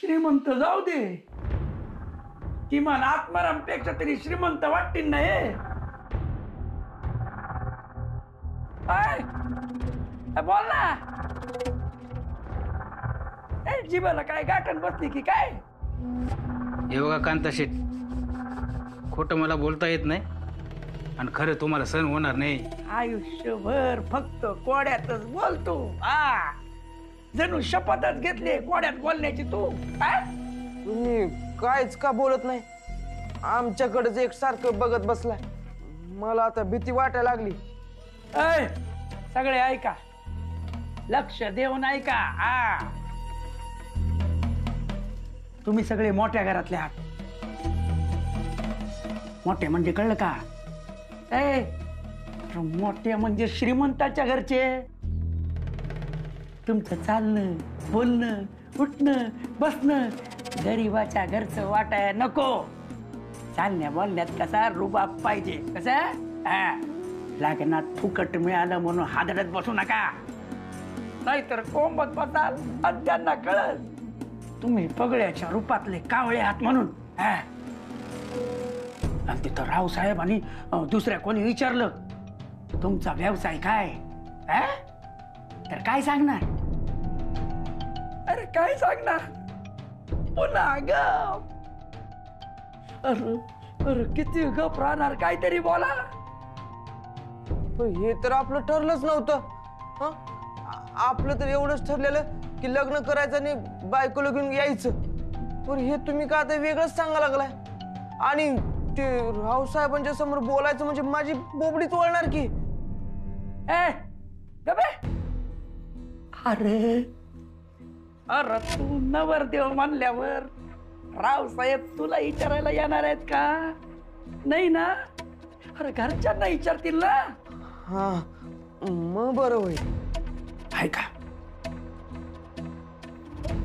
श्रीमंत जाऊ दे, किमान आत्मारामपेक्षा तरी श्रीमंत वाटतील ना हे. बोल ना. जीवाला काय गाठण बसली की काय? हे बघा कांता शेठ, खोटं मला बोलता येत नाही आणि खरं तुम्हाला सण होणार नाही. आयुष्यभर फक्त कोड्यातच बोलतो. जणू शपथच घेतली कोड्यात बोलण्याची तू. तुम्ही कायच का बोलत नाही? आमच्याकडेच एक सारखं बघत बसलाय. मला आता भीती वाटायला लागली. सगळे ऐका, लक्ष देऊन ऐका. तुम्ही सगळे मोठ्या घरातले आहात. मोठे म्हणजे कळलं का? मोठे म्हणजे श्रीमंताच्या घरचे. तुमचं चालणं, बोलणं, उठणं, बसणं गरीबाच्या घरचं वाटाय नको. चालण्या बोलण्यात कसा रुबाब पाहिजे. कसा लग्नात फुकट मिळालं म्हणून हादरत बसू नका, नाहीतर कोंबत बसाल आणि त्यांना कळल तुम्ही पगड्याच्या रूपातले कावळे आहात म्हणून. आणि तिथं रावसाहेब आणि दुसऱ्या कोणी विचारलं तुमचा व्यवसाय काय, तर काय सांगणार? अरे काय सांगणार? पुन्हा गप. अरे किती गप राहणार, काहीतरी बोला. हे तर आपलं ठरलंच नव्हतं. आपलं तर एवढंच ठरलेलं की लग्न करायचं आणि बायकोला घेऊन यायचं. पण हे तुम्ही का आता वेगळंच सांगा लागलाय. आणि ते रावसाहेबांच्या समोर बोलायचं म्हणजे माझी बोबडीच वळणार की. अरे अरे तू नवरदेव म्हणल्यावर रावसाहेब तुला विचारायला येणार आहेत का? नाही ना? अरे घरच्यांना विचारतील ना. हा मग बरं होईल. ऐका,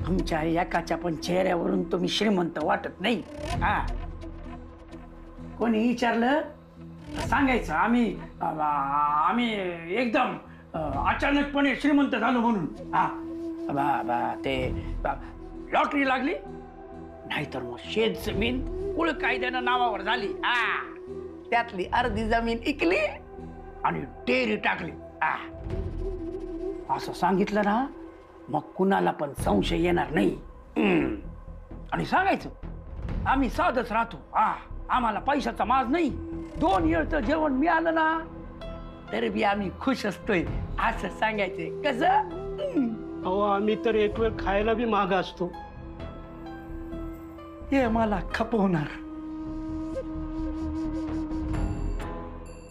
तुमच्या एकाच्या पण चेहऱ्यावरून तुम्ही श्रीमंत वाटत नाही. कोणी विचारलं सांगायचं आम्ही आम्ही एकदम अचानकपणे श्रीमंत झालो म्हणून. ते लॉटरी लागली, नाहीतर मग शेत जमीन कुळ कायद्यानं नावावर झाली. त्यातली अर्धी जमीन इकली आणि डेअरी टाकली. असं सांगितलं ना, मग कुणाला पण संशय येणार नाही. आणि सांगायचं आम्ही साधच राहतो. आम्हाला पैशाचा माज नाही. 2 वेळचं जेवण मिळालं ना तरी बी आम्ही खुश असतोय असं सांगायचंय. कसं? अहो आम्ही तर एक वेळ खायला बी माग असतो. हे मला खपवणार.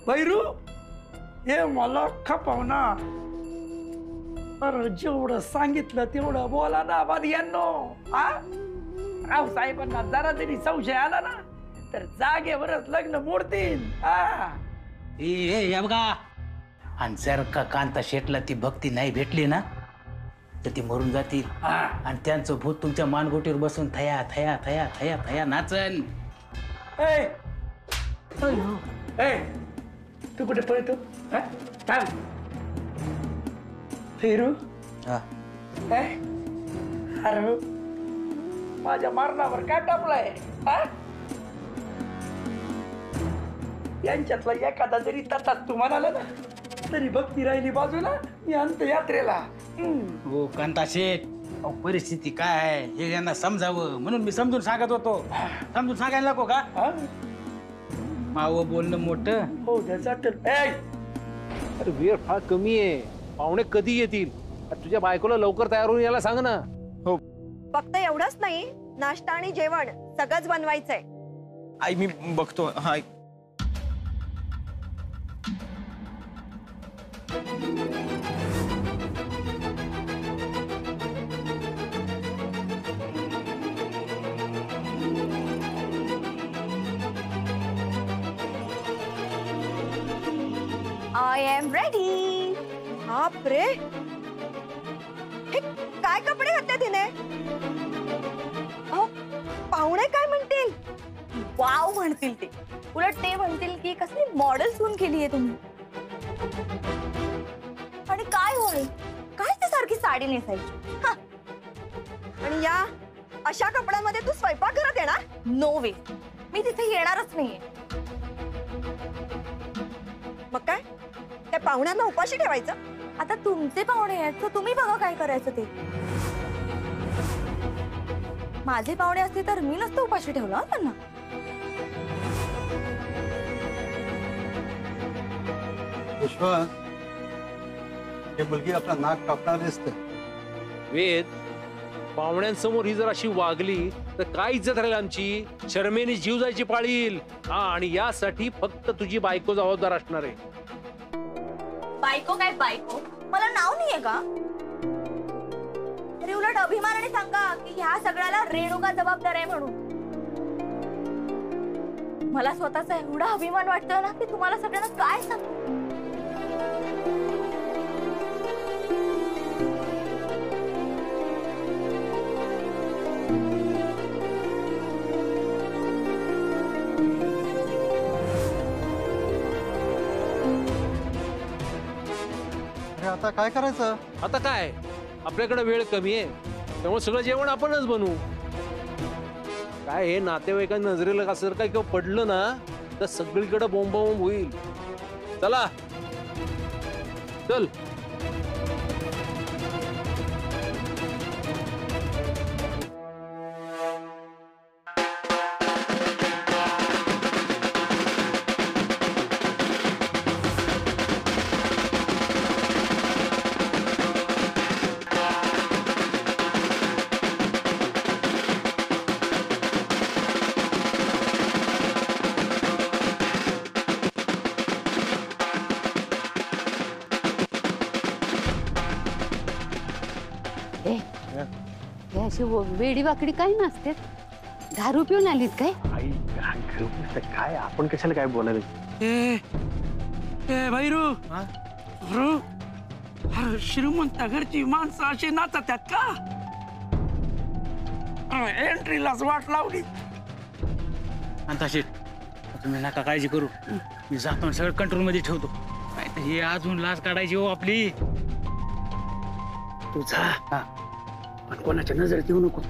भैरू, हे मला खपवणार. अरे जेवढं सांगितलं तेवढं बोला ना बादियांनो. रावसाहेबांना जरा तरी संशय आला ना तर जागेवरच लग्न मोडतील. बघा, आणि जर का कांता शेटला ती भक्ती नाही भेटली ना तर ती मरून जातील. आणि त्यांचं भूत तुमच्या मानगोटीवर बसून थया थया थया थया थया नाचन. तू कुठे पळतो? फेरू अरे माझ्या मरणावर काय टापलाय? यांच्यातला एखादा जरी तसाच तू म्हणाला ना तरी भक्ती राहिली बाजूला. मी आणतो यात्रेला. हो कांता शेठ, परिस्थिती काय आहे हे यांना समजावं म्हणून मी समजून सांगत होतो. समजून सांगायला नको का? मावं बोलणं मोठं. हो चालेल. अरे वेळ फार कमी आहे. पाहुणे कधी येतील? तुझ्या बायकोला लवकर तयार होऊन यायला सांग ना. हो फक्त एवढंच नाही, नाश्ता आणि जेवण सगळंच बनवायचंय. आई मी बघतो. हाय I am ready. बाप रे, हे काय कपडे घातले तिने? पाहुणे काय म्हणतील? वाव म्हणतील ते. उलट ते म्हणतील की कसली मॉडेल सून केलीये तुम्ही. आणि काय होईल, काय ते सारखी साडी नेसायची. आणि या अशा कपड्यांमध्ये तू स्वयंपाकघरात येणार? नो वे, मी तिथे येणारच नाहीये. मग काय त्या पाहुण्यांना उपाशी ठेवायचं? आता तुमचे पाहुणे आहेत तर तुम्ही बघा काय करायचं ते. माझे पाहुणे असते तर मी नसतं उपाशी ठेवलं त्यांना. पुष्पा, हे मुलगी आपला नाक कापणार दिसत. वेद, पाहुण्यांसमोर ही जर अशी वागली तर काय इज्जत राहील आमची? शर्मेने जीव जायची पाळी येईल. हा, आणि यासाठी फक्त तुझी बायको जबाबदार असणार आहे. बायको काय बायको? मला नाव नाहीये का? तरी उलट अभिमानाने सांगा की ह्या सगळ्याला रेणुका जबाबदार आहे म्हणून. मला स्वतःचा एवढा अभिमान वाटतोय ना की तुम्हाला सगळ्यांना काय सांगू. अरे आता काय करायचं? आता काय, आपल्याकडे वेळ कमी आहे त्यामुळे सगळं जेवण आपणच बनवू. काय हे नातेवाईकांच्या नजरेला असं काय किंवा पडलं ना तर सगळीकडे बोंबाबोंब होईल. चला चल. अशी वेडी वाकडी काही नसते. दारू पिऊन आलीत काय? काय आपण कशाला काय बोलायला? भैरू अरे श्रीमंत घरची माणसं अशी नाचतात का? एंट्रीलाच वाट लावली. कांता शेठ, तुम्ही नका काळजी करू. मी जातो आणि सगळं कंट्रोल मध्ये ठेवतो. नाही तर हे अजून लाज काढायची हो आपली. तू जा पण कोणाच्या नजरेत येऊ नको.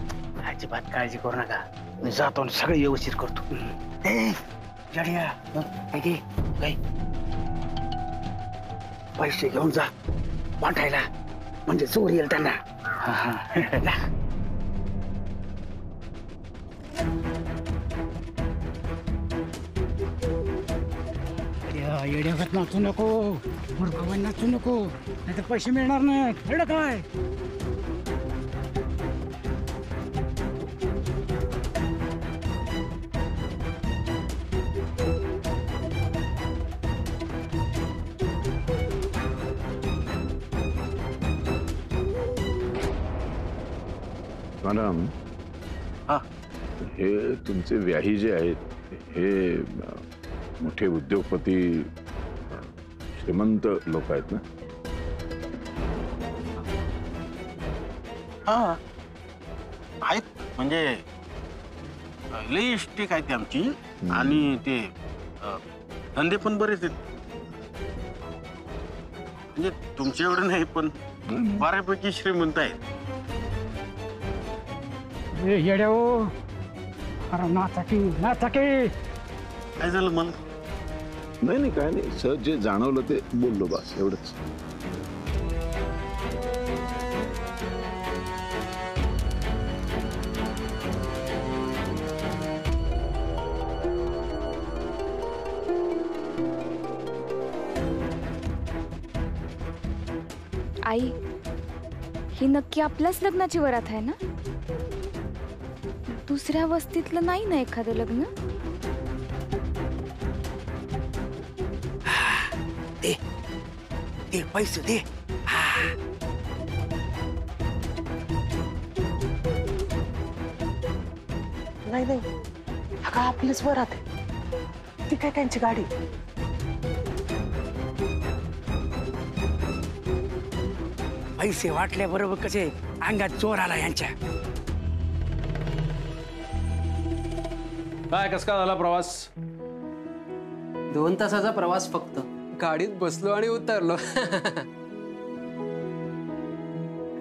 अजिबात काळजी करू नका. मी जातो आणि सगळं व्यवस्थित करतो. पैसे घेऊन जा वाटायला, म्हणजे चोर येईल त्यांना. येड्यागत नाचू नको, मूर्खवान नाचू नको, नाही तर पैसे मिळणार नाही. कळलं काय? मॅडम, हे तुमचे व्याही जे आहेत हे मोठे उद्योगपती, श्रीमंत लोक आहेत ना? हा आहेत, म्हणजे लई इष्टिक आहे ती आमची. आणि ते धंदे पण बरेच आहेत. म्हणजे तुमच्या एवढं नाही पण बऱ्यापैकी श्रीमंत आहेत. येड्या हो, अरे नाचाकी नाचाकी. काय झालं मला? नाही नाही, काय नाही, सहज जे जाणवलं ते बोललो, बस एवढंच. आई, ही नक्की आपल्याच लग्नाची वरात आहे ना? दुसऱ्या वस्तीतलं नाही ना एखादं लग्न? दे दे पैसे दे. नाही नाही, अगं आपलीच वरात आहे. ती काय त्यांची गाडी? पैसे वाटल्याबरोबर कसे अंगात जोर आला यांच्या. काय कस का झाला प्रवास? 2 तासाचा प्रवास फक्त. गाडीत बसलो आणि उतरलो.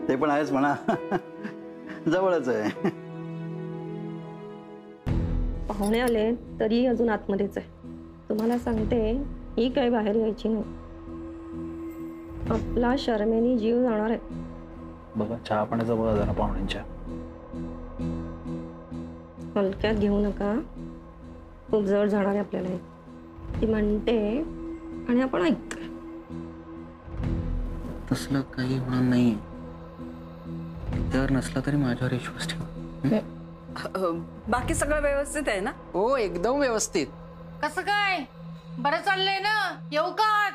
ते पण आहेच म्हणा, जवळच आहे. पाहुणे आले तरी अजून आतमध्येच आहे. तुम्हाला सांगते ही काही बाहेर यायची नाही. आपला शर्मेने जीव जाणार आहे. बघा चहा पाण्याचा बघा जरा पाहुण्यांच्या. हलक्यात घेऊ नका, खूप जड जाणार आहे आपल्याला. ती म्हणते आणि आपण ऐकतोय. तसलं काही होणार नाही. तर नसला तरी माझ्यावर विश्वास ठेव. बाकी सगळं व्यवस्थित आहे ना? हो एकदम व्यवस्थित. कसं काय बरं चाललंय ना? येऊ का?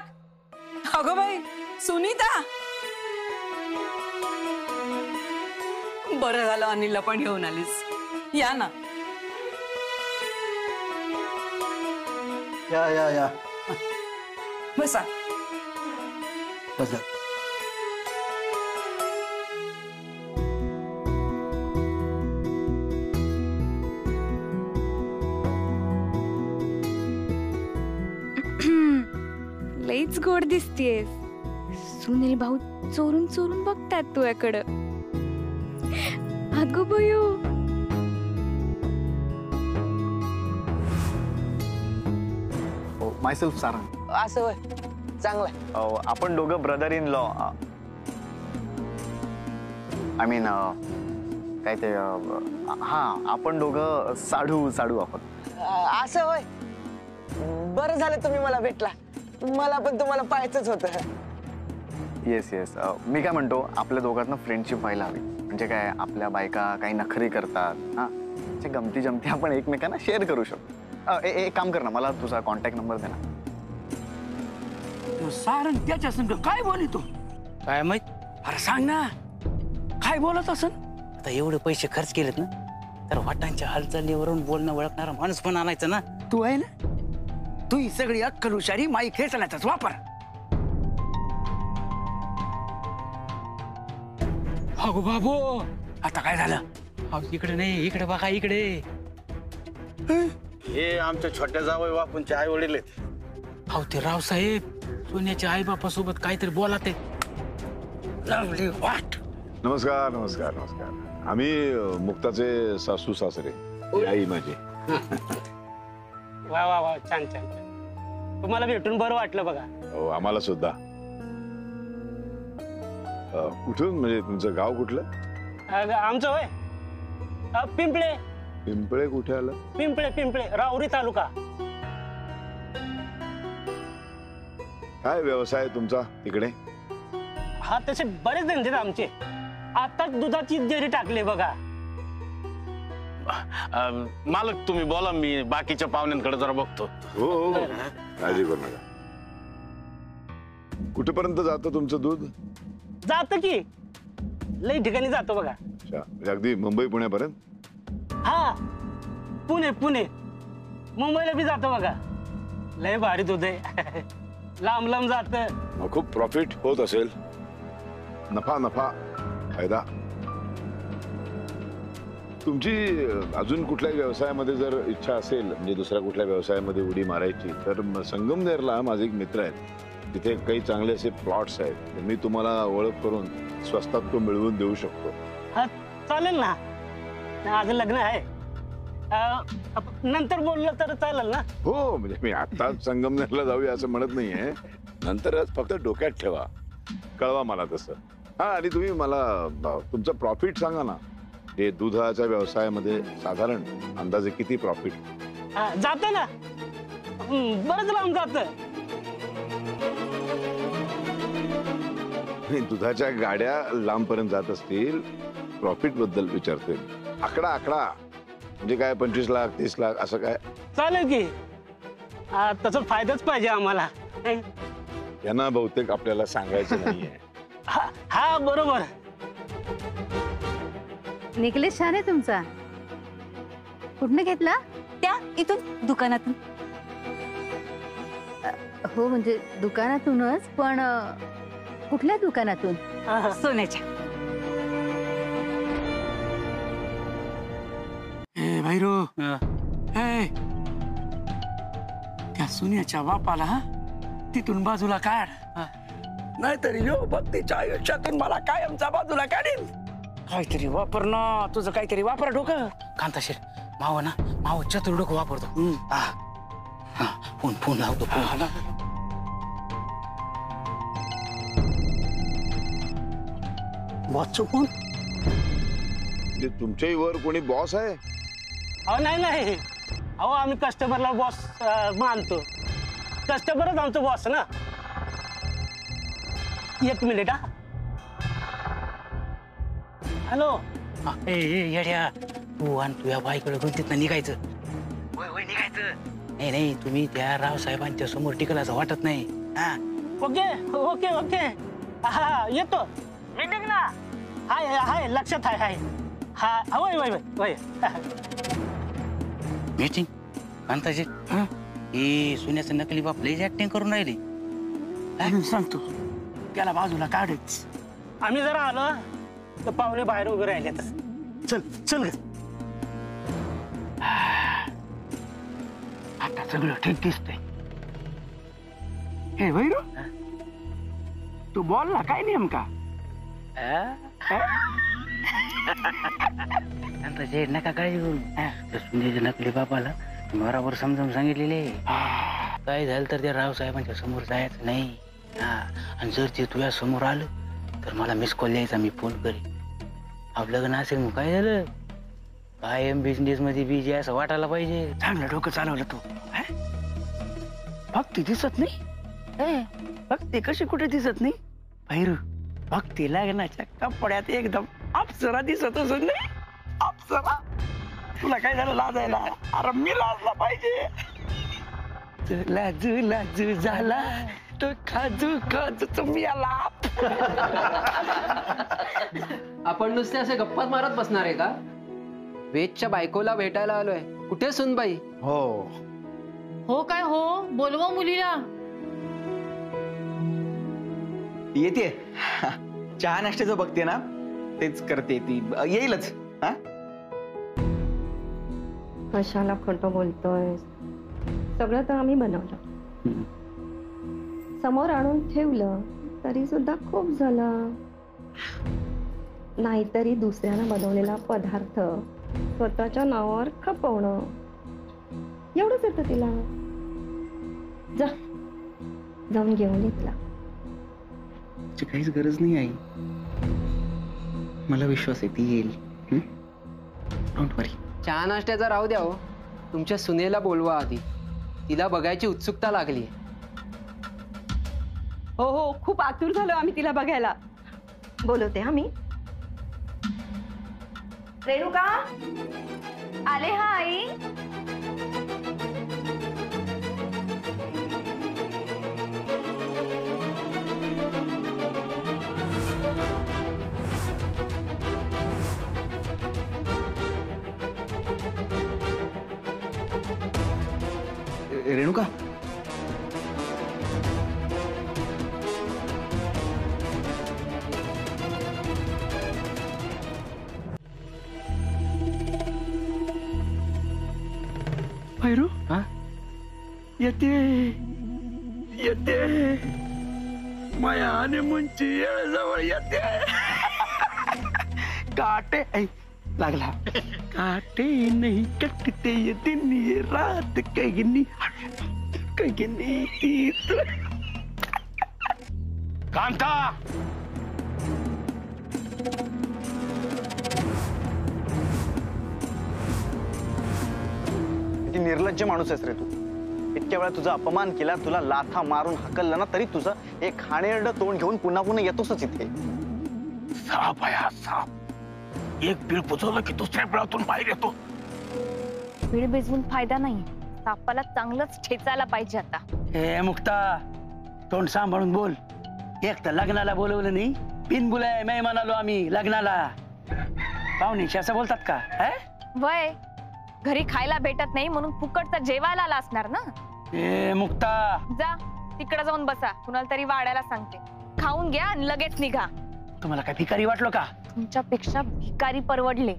अगं बाई सुनीता, बरं झालं अनिलला पण घेऊन आलीस. या ना. या या या बसा. बसा. लईच गोड दिसतेस. सुनील भाऊ चोरून चोरून बघतात तुझ्याकडं. अगं बयो. मायसेल्फ सारंग. असं होय, चांगलं. आपण दोघं brother in law. I mean काय ते हा आपण दोघं साडू साडू आहोत. असं होय, बरं झालं तुम्ही मला भेटला. मला पण तुम्हाला पाहायचंच होतं. Yes yes. मी काय म्हणतो, आपल्या दोघांना फ्रेंडशिप व्हायला हवी. म्हणजे काय, आपल्या बायका काही नखरी करतात हा, ते गमती जमती आपण एकमेकांना शेअर करू शकतो. एक काम कर ना, मला तुझा कॉन्टॅक्ट नंबर दे ना. सारंग त्याच्या संग काय बोलितो? काय माहित? अरे सांग ना, काय बोलत असन? आता एवढे पैसे खर्च केलेत ना, तर वाटांच्या हालचालीवरून बोलणं ओळखणारा माणूस पण आणायचं ना. तू आहे ना, तू ही सगळी अक्कल हुशारी माई खेचण्याचाच वापर. अगो बाबो, आता काय झालं? इकडे नाही, इकडे बघा, इकडे. हे आमच्या छोट्या जावई बापूंचे आई वडील आहेत. अहो ते रावसाहेब सोन्याच्या आई बापासोबत काहीतरी बोलत आहेत. लवली वाट. नमस्कार नमस्कार नमस्कार. आम्ही मुक्ताचे सासू सासरे. आई माझी. वा वा वा, छान छान. तुम्हाला भेटून बरं वाटलं बघा. हो आम्हाला सुद्धा. कुठून, म्हणजे तुमचं गाव कुठलं? आमचं होय पिंपळे. पिंपळे कुठे आलं? पिंपळे पिंपळे, राहुरी तालुका. काय व्यवसाय तुमचा तिकडे? हा तसे बरेच धंदे आमचे. आता दुधाची डेअरी टाकली बघा. मालक तुम्ही बोला, मी बाकीच्या पाहुण्यांकडे जरा बघतो. हो हो, काळजी करू नका. कुठेपर्यंत जातं तुमचं दूध? जातं की लई ठिकाणी जातो बघा. अच्छा, म्हणजे अगदी मुंबई पुण्यापर्यंत? हा, पुणे पुणे मुंबईला बी जातो बघा. लय भारी दूध आहे. लांब लांब जात. खूप प्रॉफिट होत असेल. नफा नफा फायदा. तुमची अजून कुठल्याही व्यवसायामध्ये जर इच्छा असेल, म्हणजे दुसऱ्या कुठल्या व्यवसायामध्ये उडी मारायची, तर संगमनेरला माझे एक मित्र आहेत. तिथे काही चांगले असे प्लॉट्स आहेत. मी तुम्हाला ओळख करून स्वस्तात तो मिळवून देऊ शकतो. हा चालेल ना. आज लग्न आहे, नंतर बोललं तर चालेल ना? हो, म्हणजे मी आता संगमनेरला जाऊया असं म्हणत नाहीये. नंतरच फक्त डोक्यात ठेवा, कळवा मला तसं. हा, आणि तुम्ही मला तुमचं प्रॉफिट सांगा ना. हे दुधाच्या व्यवसायामध्ये साधारण अंदाजे किती प्रॉफिट? जात ना, बरंच लांब जात. दुधाच्या गाड्या लांबपर्यंत जात असतील. प्रॉफिट बद्दल विचारतोय. आकडा आकडा म्हणजे काय, 25 लाख 30 लाख असं काय? चालेल की. तसं फायदाच पाहिजे आम्हाला. यांना बहुतेक आपल्याला सांगायचं नाहीये. हा बरोबर. नेकलेस छान आहे तुमचा. कुठनं घेतला? त्या इथून दुकानातून. हो म्हणजे दुकानातूनच, पण कुठल्या दुकानातून? सोन्याच्या. ए भैरू, त्या सोन्याच्या बापाला तिथून बाजूला काढ, नाहीतरी यो भक्तीच्या आयुष्यातून मला कायमचा बाजूला काढीन. काहीतरी वापर ना, तुझं काहीतरी वापर डोकं. कांताशीर माव ना माव चतुर डोकं वापरतो. हा हा फोन फोन लावतो फोन. बॉसचं फोन. तुमच्याही वर कोणी बॉस आहे? अहो नाही अहो आम्ही कस्टमरला बॉस मानतो. कस्टमरच आमचं बॉस ना. 1 मिनिट. हा हॅलो. ए येड्या तू आणि तुझ्या बाईकडे गुंतीत निघायचं. होय निघायचं. नाही तुम्ही त्या रावसाहेबांच्या समोर टिकलाच वाटत नाही. हा ओके ओके ओके. हा येतो मी निघला. हाय हाय लक्षात आहे. हा वय वय वय. मीटिंग कांताजी हे सुन्याचं नकली बाप लयच ऍक्टिंग करून राहिली. सांगतो त्याला बाजूला काढच. आम्ही जरा आलो तर पाहुणे बाहेर उभे राहिले. चल चल ग. आता सगळं ठीक दिसतंय. हे वैरू तू बोल ना काय नेमका. नका काळजी करू. सुंदीच्या नकली बापाला बरोबर समजावून सांगितलेले काय झालं तर त्या रावसाहेबांच्या समोर जायचं नाही. हा आणि जर ते तुझ्या समोर आलं तर मला मिस कॉल द्यायचा. मी फोन करेन. आपलं लग्न असेल मग काय झालं. कायम बिझनेस मध्ये बिझी असं वाटायला पाहिजे. चांगलं डोकं चालवलं तू. भक्ती दिसत नाही. भक्ती कशी कुठे दिसत नाही. भैरू भक्ती लग्नाच्या कपड्यात एकदम अप्सरा दिसतच नाही. अप्सरा तुला काय झालं लाजायला. अरे मी लाजला पाहिजे. लाजू झाला तो खाजू मी आला. आपण नुसते असे गप्पात मारत बसणार आहे का. वेदच्या बायकोला भेटायला आलोय. कुठे सुनबाई. हो काय हो बोलवा मुलीला. येते चहा नाश्त्याचं बघते ना तेच करते ती. येईलच. कशाला खोटं बोलतोय. सगळं तर आम्ही बनवलं. समोर आणून ठेवलं तरी सुद्धा खूप झालं. नाहीतरी दुसऱ्यानं बनवलेला पदार्थ स्वतःच्या नावावर खपवणं एवढंच येतं तिला. जाऊन घेऊन ये तिला. काहीच गरज नाही आई. मला विश्वास आहे ती येईल. डोंट वरी. चहा नाश्त्याचा राहू द्या हो. तुमच्या सुनेला बोलवा आधी. तिला बघायची उत्सुकता लागली. हो खूप आतुर झालो आम्ही तिला बघायला. बोलवते आम्ही. रेणुका आले. हा आई. रेणुका भैरू येते माया हनीमूनची वेळ जवळ येते. काटे लागला. काटे नहीं कटते ये दिन ये रात कहीं कांता किती निर्लज्ज माणूस आहेस रे तू. इतक्या वेळा तुझा अपमान केला. तुला लाथा मारून हकललं ना तरी तुझं एक खाणेरडं तोंड घेऊन पुन्हा पुन्हा येतोसच इथे. साप आहे साप. एक बीळ पुजवलं की दुसऱ्या बिळातून बाहेर येतो. बीळ भिजवून फायदा नाही. सापाला चांगलंच ठेचायला पाहिजे आता. हे मुक्ता तोंड सांभाळून बोल. एक तर लग्नाला बोलवलं नाही. बिन बुलाय मेहमान आलो आम्ही लग्नाला. पाहुणीशी असं बोलतात का. वय घरी खायला भेटत नाही म्हणून फुकटचं जेवायला आला असणार ना. ए मुक्ता जा तिकडे जाऊन बसा. कुणाला तरी वाढायला सांगते. खाऊन घ्या आणि लगेच निघा. तुम्हाला काय भिकारी वाटलो का. तुमच्यापेक्षा भिकारी परवडले.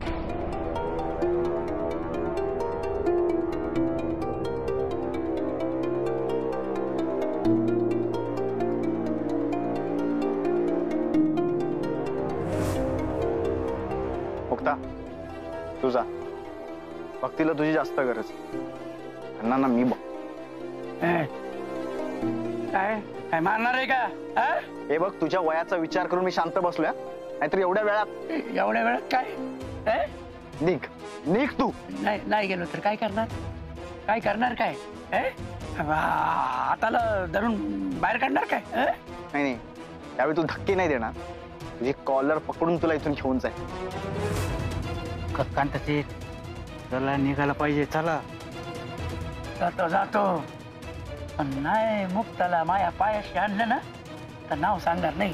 मुक्ता तुझा भक्तीला तुझी जास्त गरज. अण्णांना मी बघ. काय काय मारणार आहे का? हे बघ, तुझ्या वयाचा विचार करून मी शांत बसलोय, नाहीतर एवढ्या वेळात काय निघ निघ तू. नाही गेलो तर काय करणार? काय करणार? काय हाताला धरून बाहेर काढणार काय? नाही, त्यावेळी तू धक्के नाही देणार. तुझी कॉलर पकडून तुला इथून घेऊन जाईल. कांताचे चला निघायला पाहिजे. चला. जातो पण नाही मुक्ताला माया पायाशी आणलं ना तर नाव सांगणार नाही.